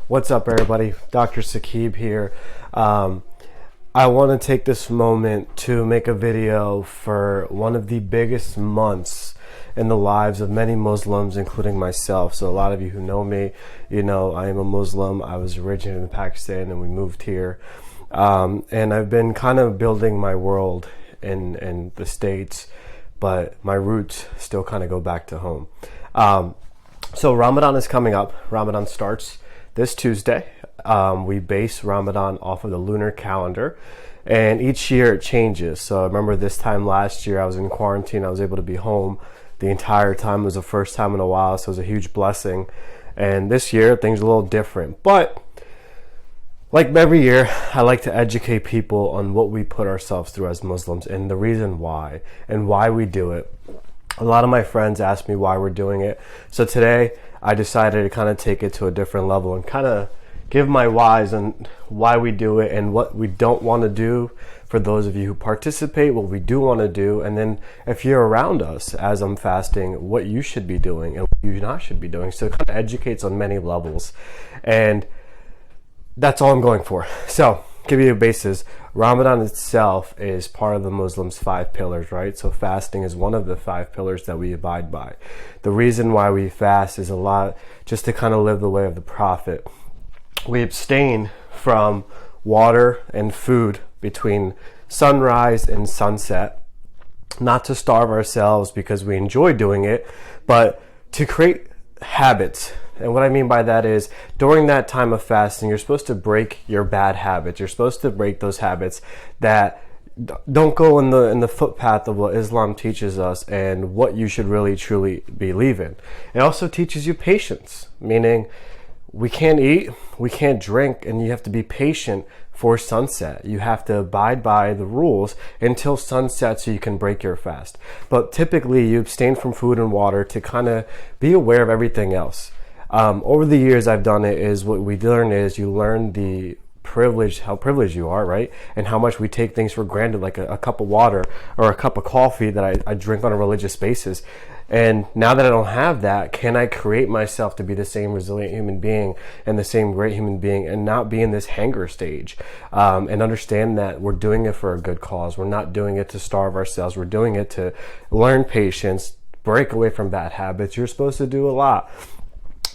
What's up, everybody? Dr. Saqib here. I want to take this moment to make a video for one of the biggest months in the lives of many Muslims, including myself. So a lot of you who know me, you know I am a Muslim. I was originated in Pakistan and we moved here. And I've been kind of building my world in the States, but my roots still kind of go back to home. So Ramadan is coming up. Ramadan starts this Tuesday. We base Ramadan off of the lunar calendar, and each year it changes. So I remember this time last year I was in quarantine. I was able to be home the entire time. It was the first time in a while, so it was a huge blessing. And this year things are a little different. But like every year, I like to educate people on what we put ourselves through as Muslims and the reason why and why we do it. A lot of my friends ask me why we're doing it. So today I decided to kind of take it to a different level and kind of give my whys on why we do it and what we don't want to do for those of you who participate, what we do want to do, and then if you're around us as I'm fasting, what you should be doing and what you not should be doing. So it kind of educates on many levels, and that's all I'm going for. So give you a basis. Ramadan itself is part of the Muslims' 5 pillars, right? So fasting is one of the 5 pillars that we abide by. The reason why we fast is a lot just to kind of live the way of the Prophet. We abstain from water and food between sunrise and sunset, not to starve ourselves because we enjoy doing it, but to create habits. And what I mean by that is during that time of fasting, you're supposed to break your bad habits. You're supposed to break those habits that don't go in the footpath of what Islam teaches us and what you should really truly believe in. It also teaches you patience, meaning we can't eat, we can't drink, and you have to be patient for sunset. You have to abide by the rules until sunset so you can break your fast. But typically you abstain from food and water to kind of be aware of everything else. Over the years I've done it is what we learn is you learn the privilege, how privileged you are, right? And how much we take things for granted, like a cup of water or a cup of coffee that I drink on a religious basis. And now that I don't have that, can I create myself to be the same resilient human being and the same great human being and not be in this hanger stage, and understand that we're doing it for a good cause. We're not doing it to starve ourselves. We're doing it to learn patience, break away from bad habits. You're supposed to do a lot.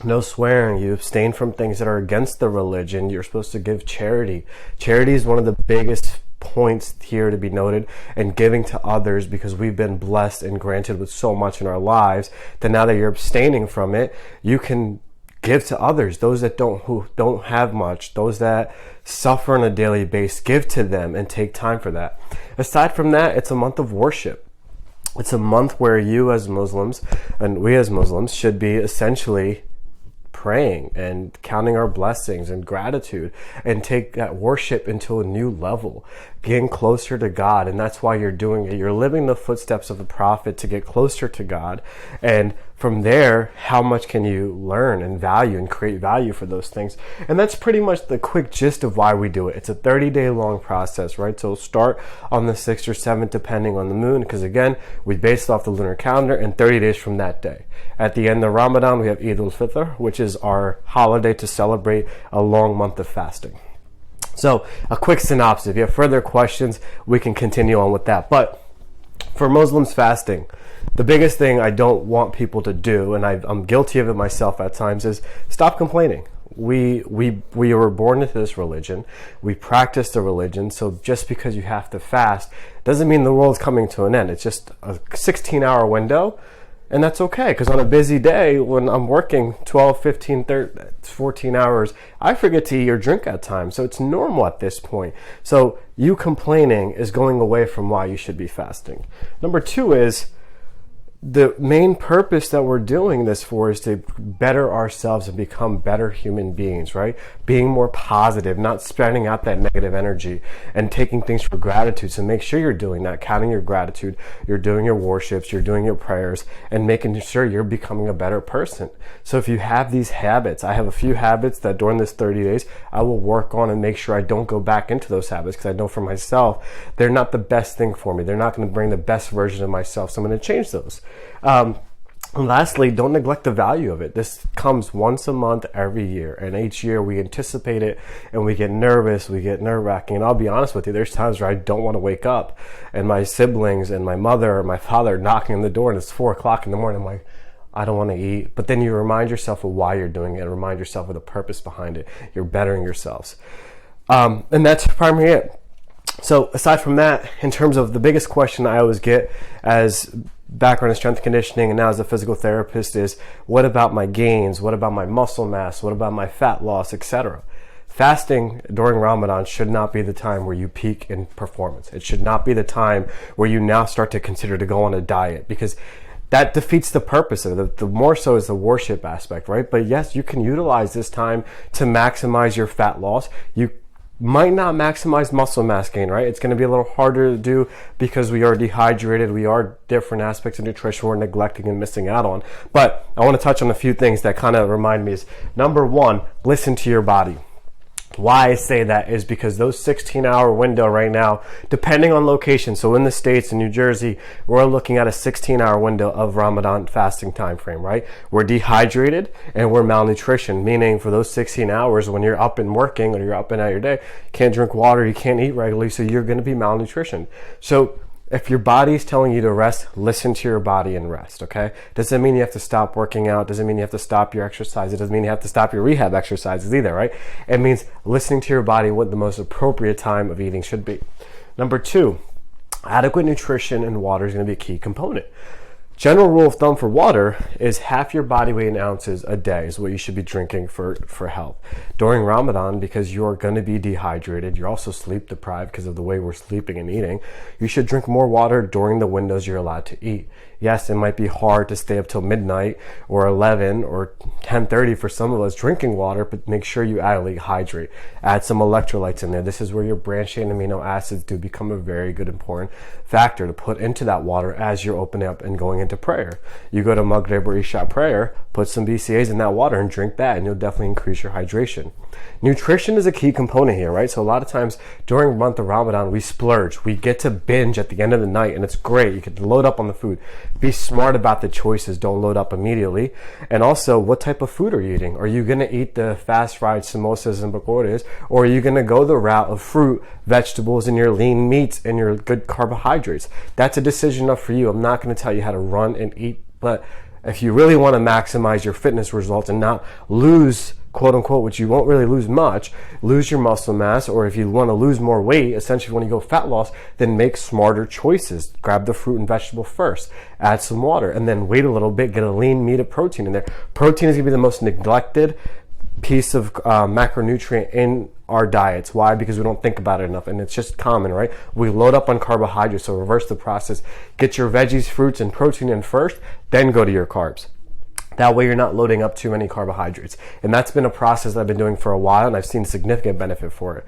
No swearing. You abstain from things that are against the religion. You're supposed to give charity. Charity is one of the biggest points here to be noted, and giving to others, because we've been blessed and granted with so much in our lives that now that you're abstaining from it, you can give to others, those that who don't have much, those that suffer on a daily basis. Give to them and take time for that. Aside from that, it's a month of worship. It's a month where you as Muslims and we as Muslims should be essentially praying and counting our blessings and gratitude and take that worship into a new level, getting closer to God. And that's why you're doing it. You're living the footsteps of the Prophet to get closer to God. And from there, how much can you learn and value and create value for those things? And that's pretty much the quick gist of why we do it. It's a 30-day long process, right? So it'll start on the 6th or 7th, depending on the moon, because again, we base it off the lunar calendar, and 30 days from that day. At the end of Ramadan, we have Eid al-Fitr, which is our holiday to celebrate a long month of fasting. So a quick synopsis. If you have further questions, we can continue on with that. But for Muslims fasting, the biggest thing I don't want people to do, and I'm guilty of it myself at times, is stop complaining. We were born into this religion. We practice the religion. So just because you have to fast doesn't mean the world's coming to an end. It's just a 16-hour window. And that's okay, because on a busy day, when I'm working 12, 15, 13, 14 hours, I forget to eat or drink at times. So it's normal at this point. So you complaining is going away from why you should be fasting. Number 2 is the main purpose that we're doing this for is to better ourselves and become better human beings, right? Being more positive, not spreading out that negative energy and taking things for gratitude. So make sure you're doing that, counting your gratitude, you're doing your worships, you're doing your prayers, and making sure you're becoming a better person. So if you have these habits, I have a few habits that during this 30 days, I will work on and make sure I don't go back into those habits, because I know for myself, they're not the best thing for me. They're not going to bring the best version of myself. So I'm going to change those. And lastly, don't neglect the value of it. This comes once a month every year. And each year we anticipate it and we get nervous, we get nerve-wracking. And I'll be honest with you, there's times where I don't want to wake up. And my siblings and my mother or my father are knocking on the door and it's 4 o'clock in the morning. I'm like, I don't want to eat. But then you remind yourself of why you're doing it. Remind yourself of the purpose behind it. You're bettering yourselves. And that's primarily it. So aside from that, in terms of the biggest question I always get as background in strength conditioning and now as a physical therapist is, what about my gains? What about my muscle mass? What about my fat loss, etc.? Fasting during Ramadan should not be the time where you peak in performance. It should not be the time where you now start to consider to go on a diet, because that defeats the purpose of it. The more so is the worship aspect, right? But yes, you can utilize this time to maximize your fat loss. You might not maximize muscle mass gain, right? It's going to be a little harder to do because we are dehydrated. We are different aspects of nutrition we're neglecting and missing out on. But I want to touch on a few things that kind of remind me is, number one, listen to your body. Why I say that is because those 16-hour window right now, depending on location, so in the States, in New Jersey, we're looking at a 16-hour window of Ramadan fasting time frame, right? We're dehydrated and we're malnutrition, meaning for those 16 hours when you're up and working or you're up and out your day, you can't drink water, you can't eat regularly, so you're going to be malnutrition. So if your body is telling you to rest, listen to your body and rest, okay? Doesn't mean you have to stop working out. Doesn't mean you have to stop your exercise. It doesn't mean you have to stop your rehab exercises either, right? It means listening to your body what the most appropriate time of eating should be. Number two, adequate nutrition and water is going to be a key component. General rule of thumb for water is half your body weight in ounces a day is what you should be drinking for health. During Ramadan, because you're going to be dehydrated, you're also sleep deprived because of the way we're sleeping and eating, you should drink more water during the windows you're allowed to eat. Yes, it might be hard to stay up till midnight or 11 or 10:30 for some of us drinking water, but make sure you adequately hydrate. Add some electrolytes in there. This is where your branched chain amino acids do become a very good important factor to put into that water as you're opening up and going into prayer. You go to Maghrib or Isha prayer, put some BCAAs in that water and drink that, and you'll definitely increase your hydration. Nutrition is a key component here, right? So a lot of times during the month of Ramadan, we splurge. We get to binge at the end of the night, and it's great. You can load up on the food. Be smart about the choices. Don't load up immediately. And also, what type of food are you eating? Are you going to eat the fast-fried samosas and pakoras, or are you going to go the route of fruit, vegetables, and your lean meats and your good carbohydrates? That's a decision up for you. I'm not going to tell you how to run and eat, but if you really want to maximize your fitness results and not lose, quote unquote, which you won't really lose much, lose your muscle mass, or if you want to lose more weight, essentially when you go fat loss, then make smarter choices. Grab the fruit and vegetable first, add some water, and then wait a little bit, get a lean meat of protein in there. Protein is going to be the most neglected piece of macronutrient in our diets. Why? Because we don't think about it enough, and it's just common, right? We load up on carbohydrates, so reverse the process. Get your veggies, fruits, and protein in first, then go to your carbs. That way you're not loading up too many carbohydrates. And that's been a process that I've been doing for a while, and I've seen significant benefit for it.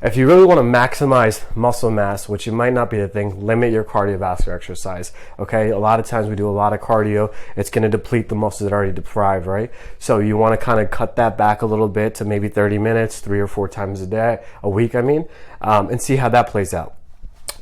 If you really want to maximize muscle mass, which it might not be the thing, limit your cardiovascular exercise, okay? A lot of times we do a lot of cardio. It's going to deplete the muscles that are already deprived, right? So you want to kind of cut that back a little bit to maybe 30 minutes, 3 or 4 times a week, and see how that plays out.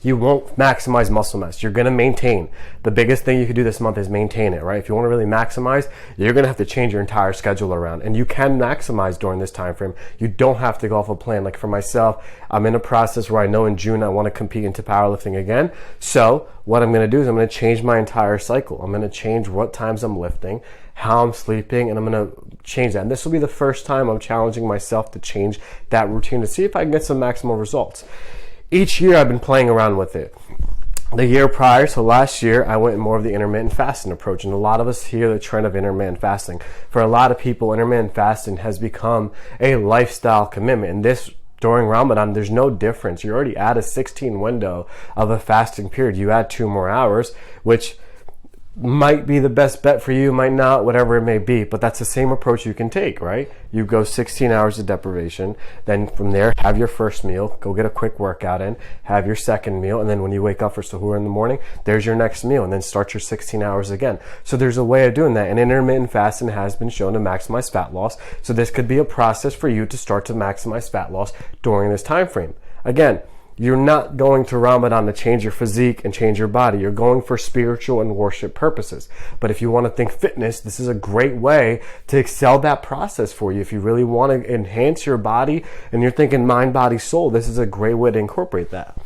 You won't maximize muscle mass. You're going to maintain. The biggest thing you can do this month is maintain it, right? If you want to really maximize, you're going to have to change your entire schedule around. And you can maximize during this time frame. You don't have to go off a plan. Like for myself, I'm in a process where I know in June I want to compete into powerlifting again. So what I'm going to do is I'm going to change my entire cycle. I'm going to change what times I'm lifting, how I'm sleeping, and I'm going to change that. And this will be the first time I'm challenging myself to change that routine to see if I can get some maximal results. Each year I've been playing around with it. The year prior, so last year, I went more of the intermittent fasting approach, and a lot of us hear the trend of intermittent fasting. For a lot of people, intermittent fasting has become a lifestyle commitment, and this during Ramadan, there's no difference. You're already at a 16 window of a fasting period. You add 2 more hours, which might be the best bet for you, might not, whatever it may be, but that's the same approach you can take, right? You go 16 hours of deprivation, then from there, have your first meal, go get a quick workout in, have your second meal, and then when you wake up for suhoor in the morning, there's your next meal, and then start your 16 hours again. So there's a way of doing that, and intermittent fasting has been shown to maximize fat loss, so this could be a process for you to start to maximize fat loss during this time frame. Again, you're not going to Ramadan to change your physique and change your body. You're going for spiritual and worship purposes. But if you want to think fitness, this is a great way to excel that process for you. If you really want to enhance your body and you're thinking mind, body, soul, this is a great way to incorporate that.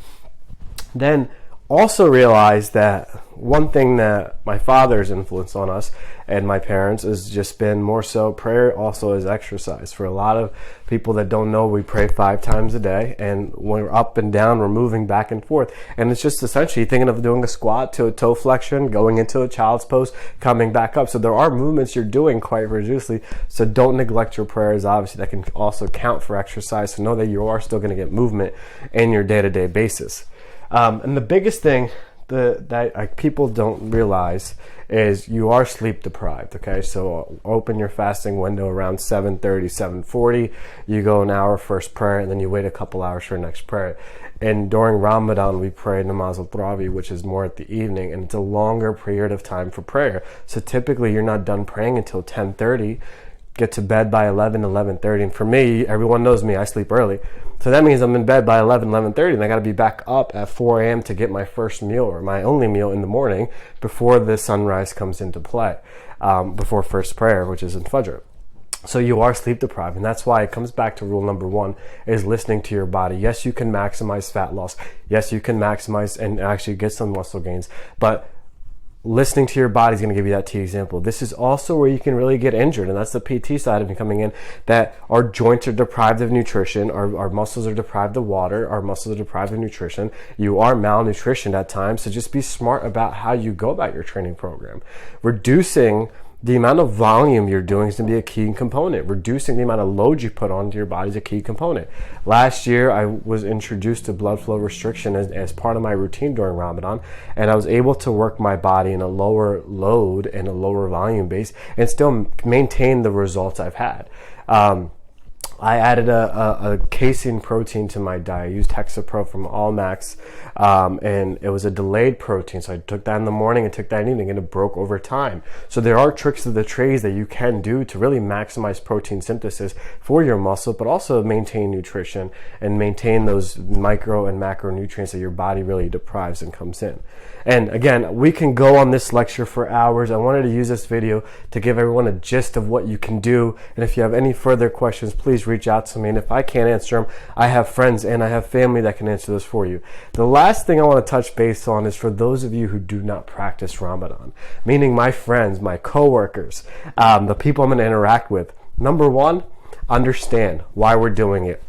Then also realize that one thing that my father's influence on us and my parents has just been more so prayer also as exercise. For a lot of people that don't know, we pray 5 times a day, and when we're up and down, we're moving back and forth. And it's just essentially thinking of doing a squat to a toe flexion, going into a child's pose, coming back up. So there are movements you're doing quite religiously. So don't neglect your prayers. Obviously, that can also count for exercise. So know that you are still going to get movement in your day-to-day basis. And the biggest thing that people don't realize is you are sleep deprived. Okay, so open your fasting window around 7:30, 7:40. You go an hour first prayer, and then you wait a couple hours for next prayer. And during Ramadan, we pray namaz al-Tarawih, which is more at the evening, and it's a longer period of time for prayer. So typically, you're not done praying until 10:30. Get to bed by 11, 11:30. And for me, everyone knows me, I sleep early. So that means I'm in bed by 11, 11:30, and I got to be back up at 4 a.m. to get my first meal, or my only meal in the morning, before the sunrise comes into play, before first prayer, which is in Fajr. So you are sleep deprived, and that's why it comes back to rule number 1, is listening to your body. Yes, you can maximize fat loss. Yes, you can maximize and actually get some muscle gains, but listening to your body is going to give you that T example. This is also where you can really get injured, and that's the PT side of it coming in, that our joints are deprived of nutrition, our muscles are deprived of water, our muscles are deprived of nutrition. You are malnutritioned at times, so just be smart about how you go about your training program. Reducing the amount of volume you're doing is going to be a key component. Reducing the amount of load you put onto your body is a key component. Last year, I was introduced to blood flow restriction as part of my routine during Ramadan, and I was able to work my body in a lower load and a lower volume base and still maintain the results I've had. I added a casein protein to my diet. I used Hexapro from Allmax, and it was a delayed protein. So I took that in the morning and took that in the evening, and it broke over time. So there are tricks of the trade that you can do to really maximize protein synthesis for your muscle, but also maintain nutrition and maintain those micro and macronutrients that your body really deprives and comes in. And again, we can go on this lecture for hours. I wanted to use this video to give everyone a gist of what you can do. And if you have any further questions, please reach out to me. And if I can't answer them, I have friends and I have family that can answer this for you. The last thing I want to touch base on is for those of you who do not practice Ramadan, meaning my friends, my coworkers, the people I'm going to interact with. Number 1, understand why we're doing it.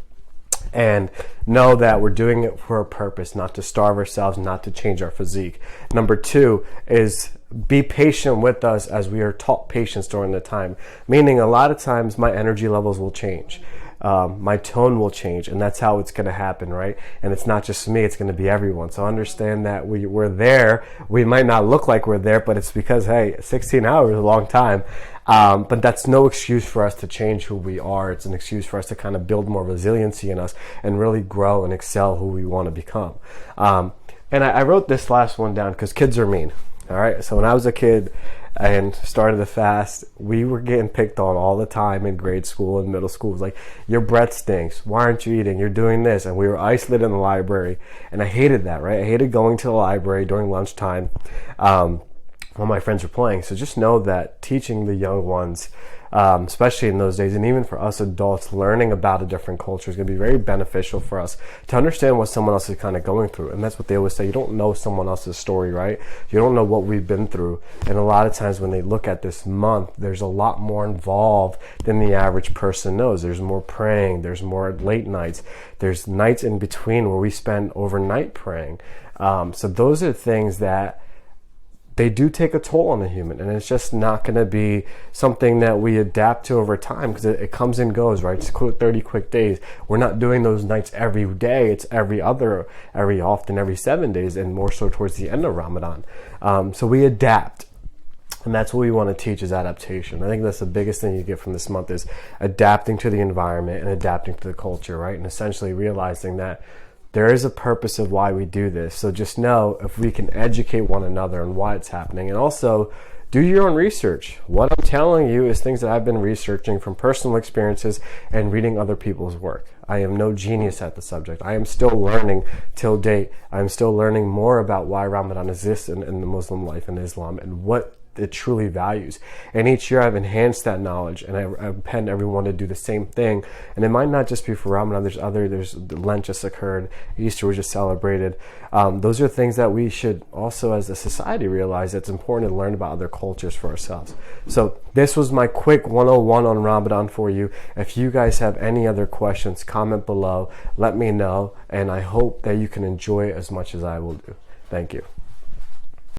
And know that we're doing it for a purpose, not to starve ourselves, not to change our physique. Number 2 is be patient with us as we are taught patience during the time. Meaning a lot of times my energy levels will change. My tone will change, and that's how it's going to happen, right? And it's not just me, it's going to be everyone. So understand that we're there. We might not look like we're there, but it's because, hey, 16 hours is a long time. But that's no excuse for us to change who we are. It's an excuse for us to kind of build more resiliency in us and really grow and excel who we want to become. And I wrote this last one down because kids are mean. All right. So when I was a kid and started the fast, we were getting picked on all the time in grade school and middle school. It was like, your breath stinks. Why aren't you eating? You're doing this. And we were isolated in the library. And I hated that, right? I hated going to the library during lunchtime while my friends were playing. So just know that teaching the young ones, especially in those days, and even for us adults, learning about a different culture is going to be very beneficial for us to understand what someone else is kind of going through. And that's what they always say. You don't know someone else's story, right? You don't know what we've been through. And a lot of times when they look at this month, there's a lot more involved than the average person knows. There's more praying. There's more late nights. There's nights in between where we spend overnight praying. So those are things that they do take a toll on the human, and it's just not going to be something that we adapt to over time because it comes and goes, right? It's 30 quick days. We're not doing those nights every day. It's every often, every 7 days, and more so towards the end of Ramadan. So we adapt. And that's what we want to teach is adaptation. I think that's the biggest thing you get from this month is adapting to the environment and adapting to the culture, right? And essentially realizing that there is a purpose of why we do this. So just know if we can educate one another on why it's happening, and also do your own research. What I'm telling you is things that I've been researching from personal experiences and reading other people's work. I am no genius at the subject. I am still learning till date. I'm still learning more about why Ramadan exists in the Muslim life and Islam and what it truly values. And each year I've enhanced that knowledge, and I append everyone to do the same thing. And it might not just be for Ramadan. There's Lent just occurred, Easter was just celebrated. Those are things that we should also as a society realize it's important to learn about other cultures for ourselves. So this was my quick 101 on Ramadan for you. If you guys have any other questions, comment below, let me know, and I hope that you can enjoy it as much as I will do. Thank you.